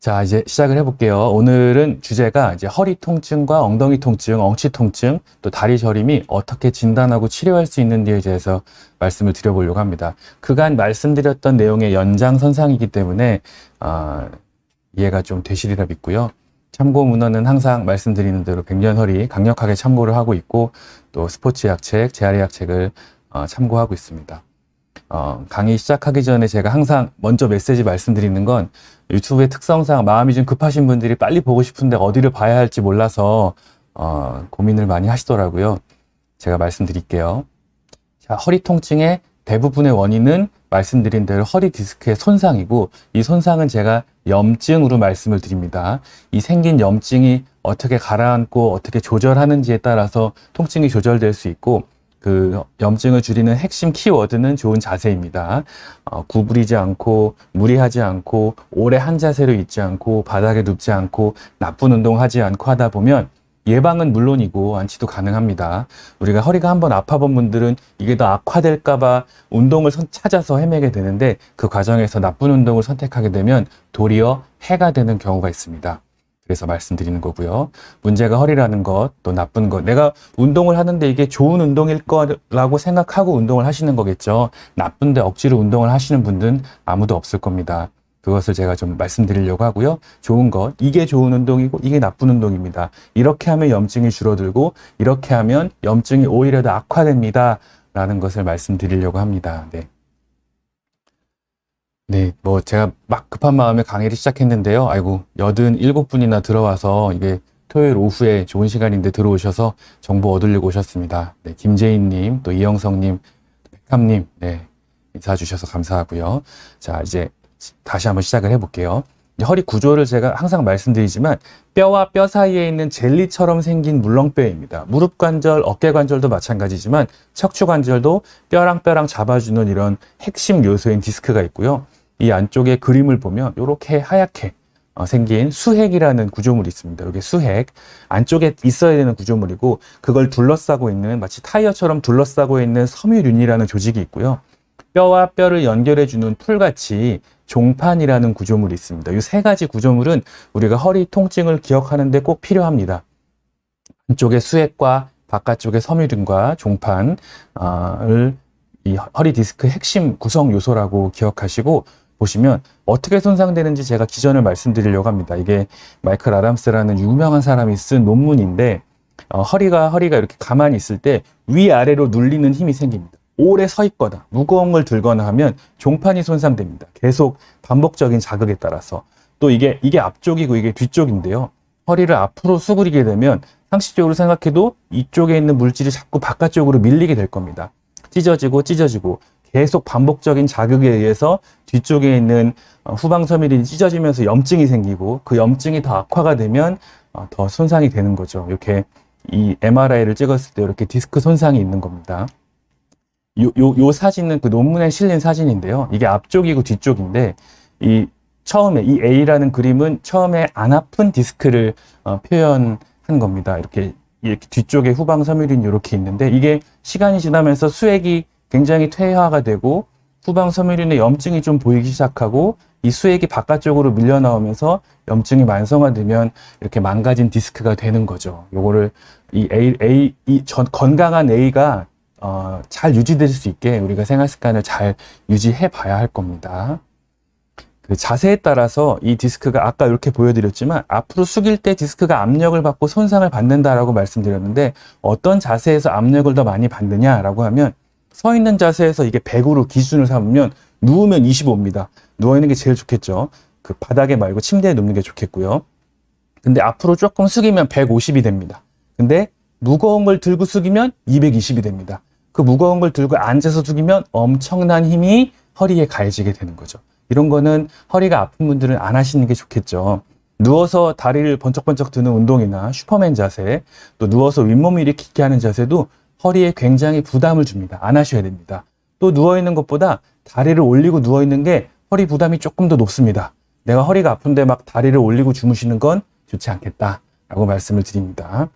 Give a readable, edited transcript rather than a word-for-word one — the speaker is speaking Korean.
자, 이제 시작을 해볼게요. 오늘은 주제가 이제 허리 통증과 엉덩이 통증, 엉치 통증, 또 다리 저림이 어떻게 진단하고 치료할 수 있는지에 대해서 말씀을 드려보려고 합니다. 그간 말씀드렸던 내용의 연장선상이기 때문에 이해가 좀 되시리라 믿고요. 참고 문헌은 항상 말씀드리는 대로 백년허리 강력하게 참고를 하고 있고, 또 스포츠 약책, 재활의 약책을 참고하고 있습니다. 강의 시작하기 전에 제가 항상 먼저 메시지 말씀드리는 건, 유튜브의 특성상 마음이 좀 급하신 분들이 빨리 보고 싶은데 어디를 봐야 할지 몰라서 고민을 많이 하시더라고요. 제가 말씀드릴게요. 자, 허리 통증의 대부분의 원인은 말씀드린 대로 허리 디스크의 손상이고, 이 손상은 제가 염증으로 말씀을 드립니다. 이 생긴 염증이 어떻게 가라앉고 어떻게 조절하는지에 따라서 통증이 조절될 수 있고, 그 염증을 줄이는 핵심 키워드는 좋은 자세입니다. 구부리지 않고, 무리하지 않고, 오래 한 자세로 있지 않고, 바닥에 눕지 않고, 나쁜 운동하지 않고 하다 보면 예방은 물론이고 완치도 가능합니다. 우리가 허리가 한번 아파본 분들은 이게 더 악화될까봐 운동을 찾아서 헤매게 되는데, 그 과정에서 나쁜 운동을 선택하게 되면 도리어 해가 되는 경우가 있습니다. 그래서 말씀드리는 거고요. 문제가 허리라는 것, 또 나쁜 것. 내가 운동을 하는데 이게 좋은 운동일 거라고 생각하고 운동을 하시는 거겠죠. 나쁜데 억지로 운동을 하시는 분들은 아무도 없을 겁니다. 그것을 제가 좀 말씀드리려고 하고요. 좋은 것, 이게 좋은 운동이고 이게 나쁜 운동입니다. 이렇게 하면 염증이 줄어들고, 이렇게 하면 염증이 오히려 더 악화됩니다. 라는 것을 말씀드리려고 합니다. 네, 뭐 제가 막 급한 마음에 강의를 시작했는데요. 아이고, 87분이나 들어와서 이게 토요일 오후에 좋은 시간인데 들어오셔서 정보 얻으려고 오셨습니다. 네, 김재인님, 또 이영성님, 백함님, 네, 인사 주셔서 감사하고요. 자, 이제 다시 한번 시작을 해볼게요. 허리 구조를 제가 항상 말씀드리지만, 뼈와 뼈 사이에 있는 젤리처럼 생긴 물렁뼈입니다. 무릎 관절, 어깨 관절도 마찬가지지만 척추 관절도 뼈랑 뼈랑 잡아주는 이런 핵심 요소인 디스크가 있고요. 이 안쪽에 그림을 보면 이렇게 하얗게 생긴 수핵이라는 구조물이 있습니다. 이게 수핵, 안쪽에 있어야 되는 구조물이고, 그걸 둘러싸고 있는, 마치 타이어처럼 둘러싸고 있는 섬유륜이라는 조직이 있고요. 뼈와 뼈를 연결해주는 풀같이 종판이라는 구조물이 있습니다. 이 세 가지 구조물은 우리가 허리 통증을 기억하는 데 꼭 필요합니다. 안쪽에 수핵과 바깥쪽에 섬유륜과 종판을 이 허리 디스크 핵심 구성 요소라고 기억하시고 보시면, 어떻게 손상되는지 제가 기전을 말씀드리려고 합니다. 이게 마이클 아담스라는 유명한 사람이 쓴 논문인데, 허리가 이렇게 가만히 있을 때 위아래로 눌리는 힘이 생깁니다. 오래 서 있거나 무거운 걸 들거나 하면 종판이 손상됩니다. 계속 반복적인 자극에 따라서. 또 이게 앞쪽이고 이게 뒤쪽인데요. 허리를 앞으로 수그리게 되면 상식적으로 생각해도 이쪽에 있는 물질이 자꾸 바깥쪽으로 밀리게 될 겁니다. 찢어지고 계속 반복적인 자극에 의해서 뒤쪽에 있는 후방섬유륜이 찢어지면서 염증이 생기고, 그 염증이 더 악화가 되면 더 손상이 되는 거죠. 이렇게 이 MRI를 찍었을 때 이렇게 디스크 손상이 있는 겁니다. 요 사진은 그 논문에 실린 사진인데요. 이게 앞쪽이고 뒤쪽인데, 처음에 이 A라는 그림은 처음에 안 아픈 디스크를 표현한 겁니다. 이렇게 뒤쪽에 후방 섬유륜이 이렇게 있는데, 이게 시간이 지나면서 수액이 굉장히 퇴화가 되고 후방 섬유륜의 염증이 좀 보이기 시작하고, 이 수액이 바깥쪽으로 밀려 나오면서 염증이 만성화되면 이렇게 망가진 디스크가 되는 거죠. 요거를 건강한 A가 잘 유지될 수 있게 우리가 생활 습관을 잘 유지해 봐야 할 겁니다. 그 자세에 따라서 이 디스크가 아까 이렇게 보여드렸지만, 앞으로 숙일 때 디스크가 압력을 받고 손상을 받는다라고 말씀드렸는데, 어떤 자세에서 압력을 더 많이 받느냐라고 하면, 서 있는 자세에서 이게 100으로 기준을 삼으면 누우면 25입니다. 누워있는 게 제일 좋겠죠. 그 바닥에 말고 침대에 눕는 게 좋겠고요. 근데 앞으로 조금 숙이면 150이 됩니다. 근데 무거운 걸 들고 숙이면 220이 됩니다. 그 무거운 걸 들고 앉아서 숙이면 엄청난 힘이 허리에 가해지게 되는 거죠. 이런 거는 허리가 아픈 분들은 안 하시는 게 좋겠죠. 누워서 다리를 번쩍번쩍 드는 운동이나 슈퍼맨 자세, 또 누워서 윗몸을 일으키게 하는 자세도 허리에 굉장히 부담을 줍니다. 안 하셔야 됩니다. 또 누워있는 것보다 다리를 올리고 누워있는 게 허리 부담이 조금 더 높습니다. 내가 허리가 아픈데 막 다리를 올리고 주무시는 건 좋지 않겠다라고 말씀을 드립니다.